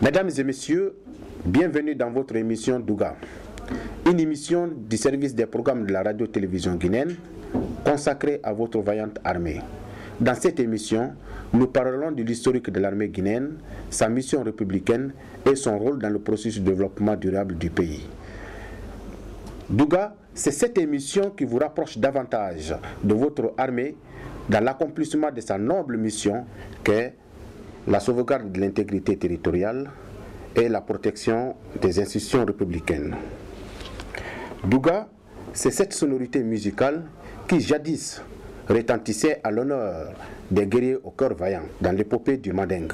Mesdames et messieurs, bienvenue dans votre émission Douga, une émission du service des programmes de la radio-télévision guinéenne consacrée à votre vaillante armée. Dans cette émission, nous parlerons de l'historique de l'armée guinéenne, sa mission républicaine et son rôle dans le processus de développement durable du pays. Douga, c'est cette émission qui vous rapproche davantage de votre armée dans l'accomplissement de sa noble mission qu'est la sauvegarde de l'intégrité territoriale et la protection des institutions républicaines. Douga, c'est cette sonorité musicale qui jadis retentissait à l'honneur des guerriers au cœur vaillant dans l'épopée du Manding.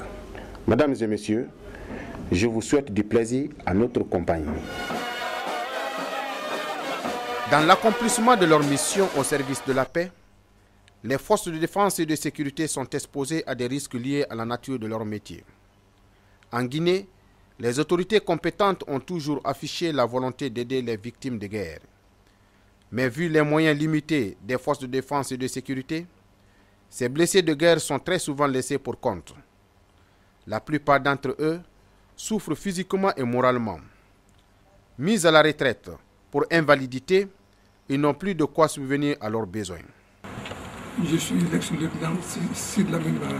Mesdames et messieurs, je vous souhaite du plaisir à notre compagnie. Dans l'accomplissement de leur mission au service de la paix, les forces de défense et de sécurité sont exposées à des risques liés à la nature de leur métier. En Guinée, les autorités compétentes ont toujours affiché la volonté d'aider les victimes de guerre. Mais vu les moyens limités des forces de défense et de sécurité, ces blessés de guerre sont très souvent laissés pour compte. La plupart d'entre eux souffrent physiquement et moralement. Mis à la retraite pour invalidité, ils n'ont plus de quoi subvenir à leurs besoins. Je suis l'ex-lieutenant Sid Lamine Bara,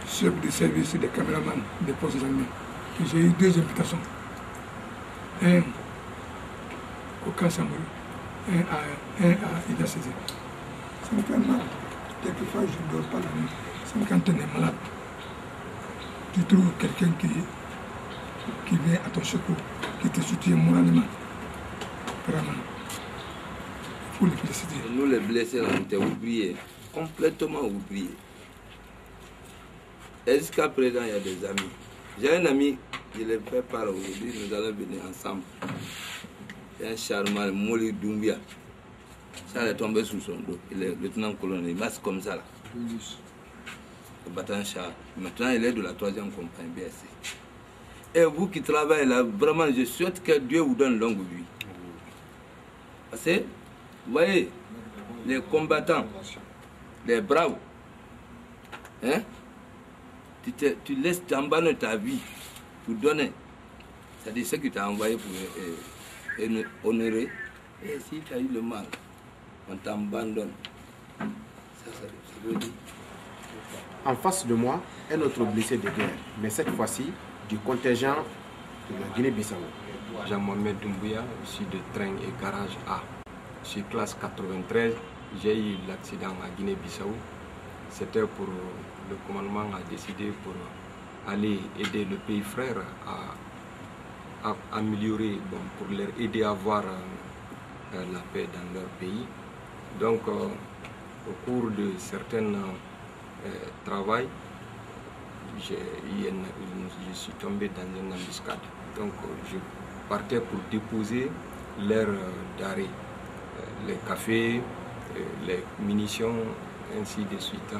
chef du service des caméramans des forces armées. J'ai eu deux invitations. Un au Kassamou, un à Ida Cézé. Ça me fait mal. Quelquefois, je ne dors pas la nuit. C'est quand on est malade. Tu trouves quelqu'un qui vient à ton secours, qui te soutient moralement. Vraiment. Les féliciter. Nous les blessés, on était oubliés, complètement oubliés. Et jusqu'à présent, il y a des amis. J'ai un ami, je l'ai fait part aujourd'hui, nous allons venir ensemble. Il y a un charmant, Moli Doumbia. Ça est tombé sous son dos. Il est lieutenant-colonel, il masse comme ça là. Le bâton char. Maintenant, il est de la 3e compagnie BSC. Et vous qui travaillez là, vraiment, je souhaite que Dieu vous donne longue vie. Parce que vous voyez, les combattants, les braves, hein, tu laisses t'emballer ta vie pour donner. C'est-à-dire ce que tu as envoyé pour honorer. Et si tu as eu le mal, on t'abandonne. Ça veut dire. En face de moi, un autre blessé de guerre, mais cette fois-ci du contingent de la Guinée-Bissau. Jean-Mohamed Doumbouya, je suis de train et garage A. Je suis classe 93, j'ai eu l'accident à Guinée-Bissau. C'était pour le commandement a décidé pour aller aider le pays frère à améliorer, pour leur aider à avoir la paix dans leur pays. Donc, au cours de certains travaux, je suis tombé dans une embuscade. Donc, je partais pour déposer l'air d'arrêt. Les cafés, les munitions, ainsi de suite,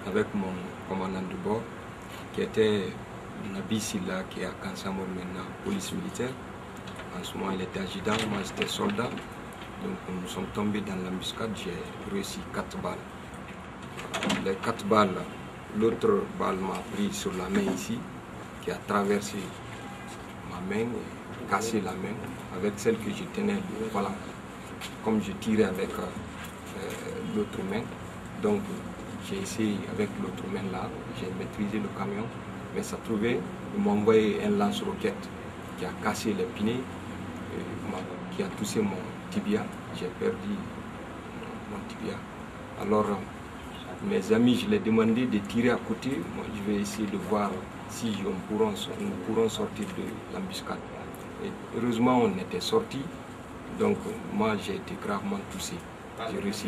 avec mon commandant de bord, qui était Nabi Silla, qui est à Kansamour maintenant, police militaire. En ce moment, il était adjudant, moi j'étais soldat. Donc nous sommes tombés dans l'embuscade, j'ai réussi 4 balles. Les 4 balles, l'autre balle m'a pris sur la main ici, qui a traversé ma main, cassé la main, avec celle que je tenais, voilà. Comme je tirais avec l'autre main, donc j'ai essayé avec l'autre main là, j'ai maîtrisé le camion, mais ça trouvait, ils m'ont envoyé un lance-roquette qui a cassé les pinets, qui a touché mon tibia, j'ai perdu mon tibia. Alors mes amis, je leur ai demandé de tirer à côté, moi je vais essayer de voir si nous pourrons sortir de l'embuscade. Heureusement on était sortis. Donc moi j'ai été gravement touché. J'ai reçu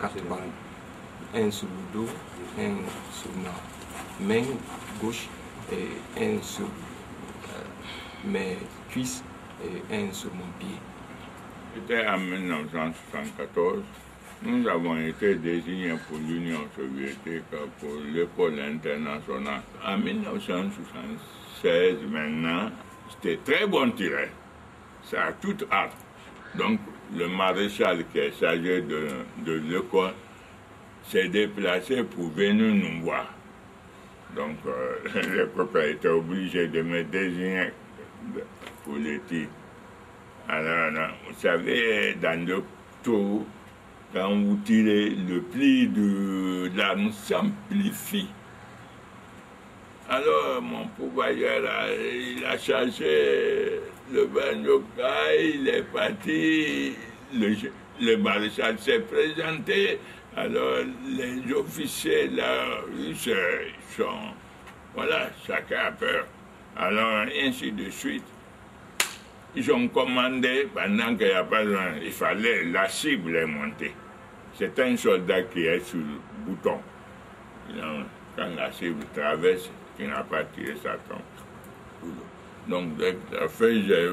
4 balles. Un sur le dos, un sur ma main gauche et un sur mes cuisses et un sur mon pied. C'était en 1974. Nous avons été désignés pour l'Union soviétique pour l'école internationale. En 1976 maintenant, c'était très bon tiré. Ça a toute arme. Donc, le maréchal qui est chargé de l'école s'est déplacé pour venir nous voir. Donc, les copains étaient obligés de me désigner pour les tirs. Alors, vous savez, dans le couteau, quand vous tirez, le pli de l'arme s'amplifie. Alors, mon pourvoyeur, il a chargé le banjoka, il est parti, le maréchal s'est présenté. Alors, les officiers, là, ils sont, voilà, chacun a peur. Alors, ainsi de suite. Ils ont commandé, pendant qu'il n'y a pas besoin, il fallait, la cible est montée. C'est un soldat qui est sur le bouton. Quand la cible traverse, il n'a pas tiré sa tombe. Donc, la feuille, j'ai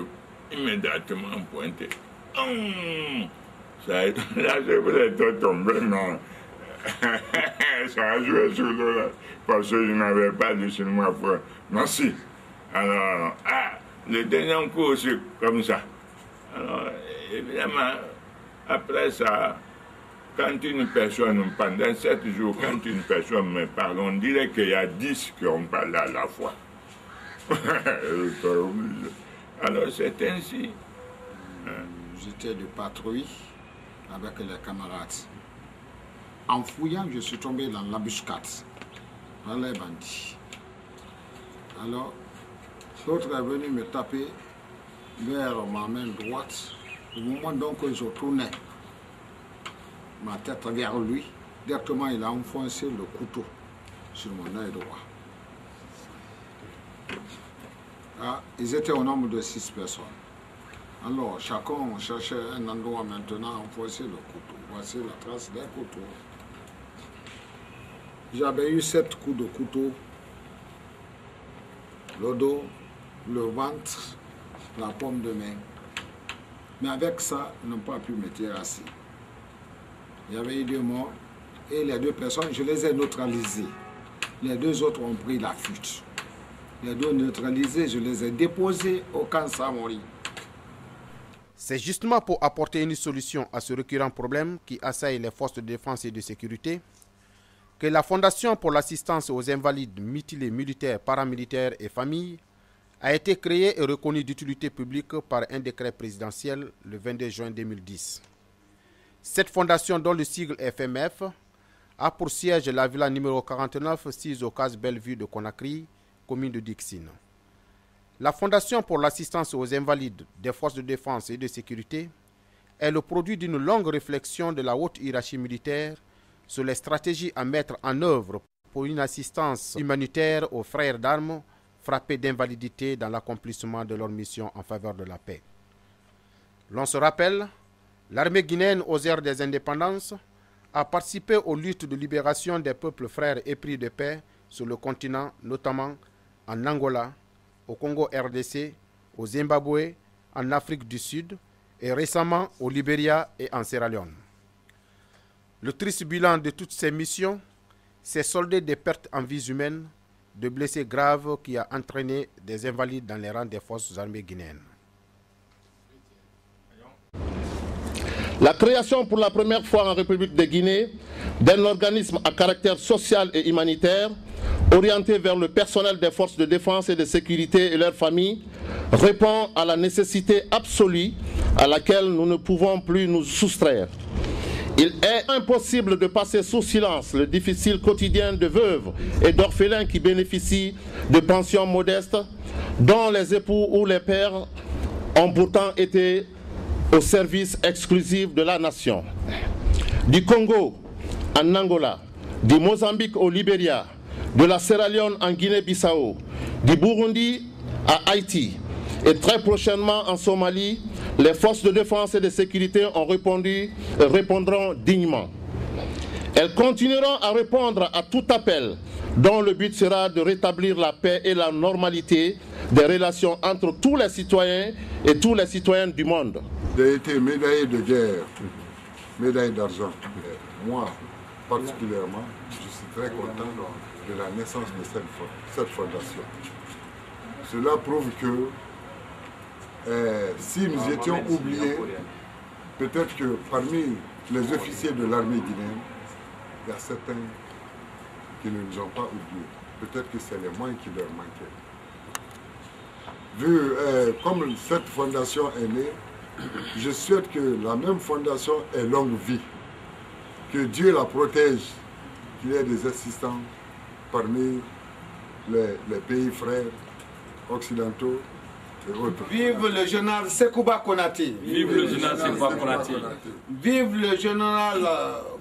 immédiatement pointé. Là, je voulais tomber, non. Ça a joué sur l'eau, là, parce que je n'avais pas de chinois pour... Merci. Alors, le dernier coup, c'est comme ça. Alors, évidemment, après ça, quand une personne, pendant 7 jours, quand une personne me parle, on dirait qu'il y a 10 qui ont parlé à la fois. Alors, c'est ainsi. J'étais de patrouille avec les camarades. En fouillant, je suis tombé dans l'embuscade par les bandits. Alors, l'autre est venu me taper vers ma main droite. Au moment donc où je tournais ma tête vers lui, directement il a enfoncé le couteau sur mon œil droit. Ils étaient au nombre de 6 personnes. Alors, chacun cherchait un endroit maintenant à enfoncer le couteau. Voici la trace d'un couteau. J'avais eu 7 coups de couteau, le dos, le ventre, la paume de main. Mais avec ça, ils n'ont pas pu me tirer assis. Il y avait eu 2 morts et les 2 personnes, je les ai neutralisées. Les 2 autres ont pris la fuite. Les 2 neutralisés, je les ai déposés au camp Samori. C'est justement pour apporter une solution à ce récurrent problème qui assaille les forces de défense et de sécurité que la Fondation pour l'assistance aux invalides mutilés militaires, paramilitaires et familles a été créée et reconnue d'utilité publique par un décret présidentiel le 22 juin 2010. Cette fondation, dont le sigle FMF, a pour siège la villa numéro 49, 6 au Case Bellevue de Conakry, commune de Dixine. La Fondation pour l'assistance aux invalides des forces de défense et de sécurité est le produit d'une longue réflexion de la haute hiérarchie militaire sur les stratégies à mettre en œuvre pour une assistance humanitaire aux frères d'armes frappés d'invalidité dans l'accomplissement de leur mission en faveur de la paix. L'on se rappelle, l'armée guinéenne aux aires des indépendances a participé aux luttes de libération des peuples frères épris de paix sur le continent, notamment en Angola, au Congo RDC, au Zimbabwe, en Afrique du Sud et récemment au Libéria et en Sierra Leone. Le triste bilan de toutes ces missions s'est soldé des pertes en vies humaines, de blessés graves qui a entraîné des invalides dans les rangs des forces armées guinéennes. La création pour la première fois en République de Guinée d'un organisme à caractère social et humanitaire orienté vers le personnel des forces de défense et de sécurité et leurs familles répond à la nécessité absolue à laquelle nous ne pouvons plus nous soustraire. Il est impossible de passer sous silence le difficile quotidien de veuves et d'orphelins qui bénéficient de pensions modestes dont les époux ou les pères ont pourtant été au service exclusif de la nation. Du Congo en Angola, du Mozambique au Libéria, de la Sierra Leone en Guinée-Bissau, du Burundi à Haïti et très prochainement en Somalie, les forces de défense et de sécurité ont répondu et répondront dignement. Elles continueront à répondre à tout appel dont le but sera de rétablir la paix et la normalité des relations entre tous les citoyens et tous les citoyennes du monde. J'ai été médaillé de guerre, médaille d'argent. Moi, particulièrement, je suis très content de la naissance de cette fondation. Cela prouve que si nous étions oubliés, peut-être que parmi les officiers de l'armée guinéenne, il y a certains qui ne nous ont pas oubliés. peut-être que c'est les moyens qui leur manquaient. Vu comme cette fondation est née, je souhaite que la même fondation ait longue vie, que Dieu la protège, qu'il y ait des assistants parmi les pays frères occidentaux et autres. Vive le général Sekouba Konaté. Vive le général Sekouba Konaté. Vive le général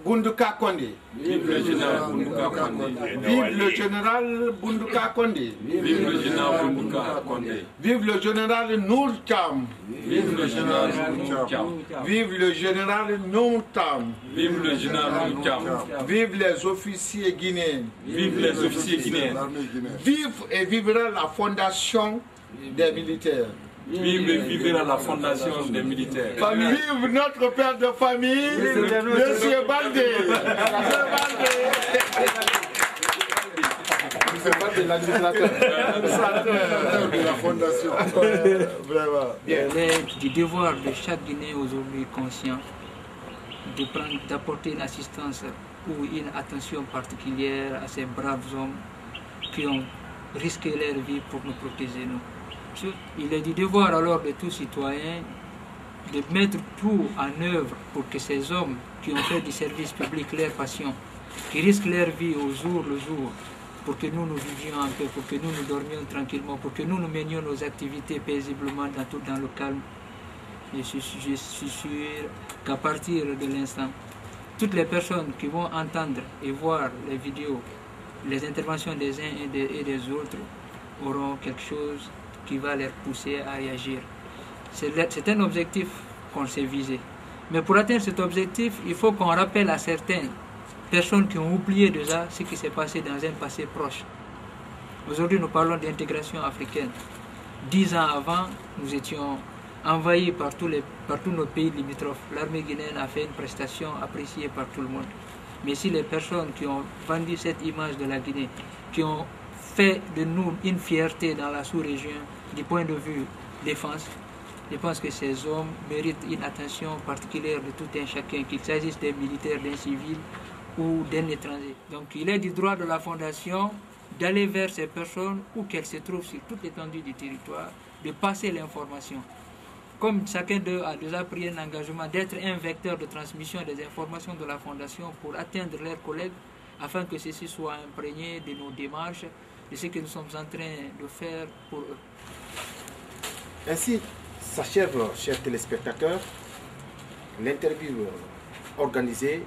Boundouka Kondé. Vive le général Boundouka Kondé. Vive le général Boundouka Kondé. Vive le général Boundouka Kondé. Vive le général Nour Cham. Vive le général Nour Cham. Vive le général Nour Cham. Vive le général Nour Cham. Vive les officiers guinéens. Vive les officiers guinéens. Vive et vivra la fondation des militaires. Vive et vivra la fondation des militaires. Vive notre père de famille, Monsieur Baldé. Monsieur Baldé, l'administrateur de la fondation. Vraiment. Il est du devoir de chaque Guinéen aujourd'hui conscient d'apporter une assistance ou une attention particulière à ces braves hommes qui ont risqué leur vie pour nous protéger, nous. Il est du devoir alors de tout citoyen de mettre tout en œuvre pour que ces hommes qui ont fait du service public leur passion, qui risquent leur vie au jour le jour, pour que nous nous vivions en paix, pour que nous nous dormions tranquillement, pour que nous nous menions nos activités paisiblement dans le calme. Je suis sûr qu'à partir de l'instant, toutes les personnes qui vont entendre et voir les vidéos, les interventions des uns et des autres auront quelque chose qui va les pousser à réagir. C'est un objectif qu'on s'est visé. Mais pour atteindre cet objectif, il faut qu'on rappelle à certaines personnes qui ont oublié déjà ce qui s'est passé dans un passé proche. Aujourd'hui, nous parlons d'intégration africaine. 10 ans avant, nous étions envahis par tous nos pays limitrophes. L'armée guinéenne a fait une prestation appréciée par tout le monde. Mais si les personnes qui ont vendu cette image de la Guinée, qui ont fait de nous une fierté dans la sous-région du point de vue défense, je pense que ces hommes méritent une attention particulière de tout un chacun, qu'il s'agisse des militaires, d'un civil ou d'un étranger. Donc il est du droit de la Fondation d'aller vers ces personnes où qu'elles se trouvent sur toute l'étendue du territoire, de passer l'information. Comme chacun d'eux a déjà pris un engagement d'être un vecteur de transmission des informations de la Fondation pour atteindre leurs collègues, afin que ceux-ci soient imprégnés de nos démarches, de ce que nous sommes en train de faire pour eux. Ainsi s'achève, chers téléspectateurs, l'interview organisée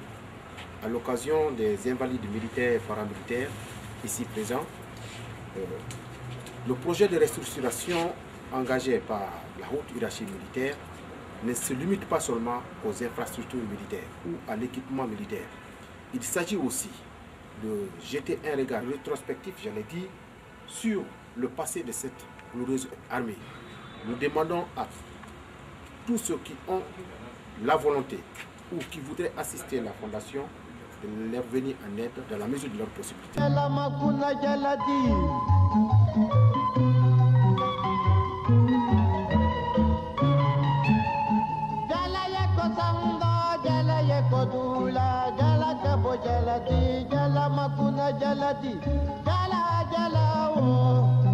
à l'occasion des invalides militaires et paramilitaires ici présents. Le projet de restructuration engagé par la haute hiérarchie militaire ne se limite pas seulement aux infrastructures militaires ou à l'équipement militaire. Il s'agit aussi de jeter un regard rétrospectif, j'allais dire, sur le passé de cette glorieuse armée. Nous demandons à tous ceux qui ont la volonté ou qui voudraient assister à la Fondation de leur venir en aide dans la mesure de leurs possibilités. Jala makuna jalati, jala jala oh.